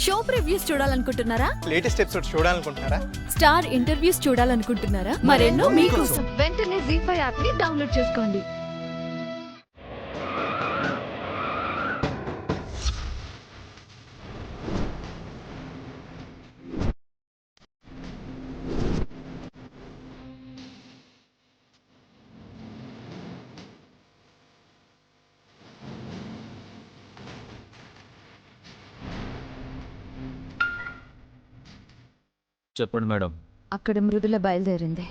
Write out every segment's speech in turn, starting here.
Show previews చూడాలనుకుంటున్నారా? Latest episode చూడాలనుకుంటున్నారా? Star interviews చూడాలనుకుంటున్నారా? మరెన్నో మీకోసం వెంటనే ZEE5 యాప్ ని డౌన్లోడ్ చేసుకోండి. చెప్పండి మేడం. అక్కడ మృదుల బయలుదేరింది.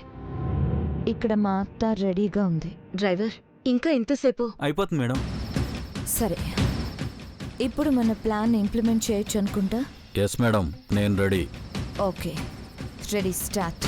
ఇక్కడ మా అత్త రెడీగా ఉంది. డ్రైవర్, ఇంకా ఎంతసేపు? అయిపోతుంది మేడం. సరే, ఇప్పుడు మన ప్లాన్ ఇంప్లిమెంట్ చేయొచ్చు అనుకుంటా. ఎస్ మేడం, నేను రెడీ. Okay, ready, start.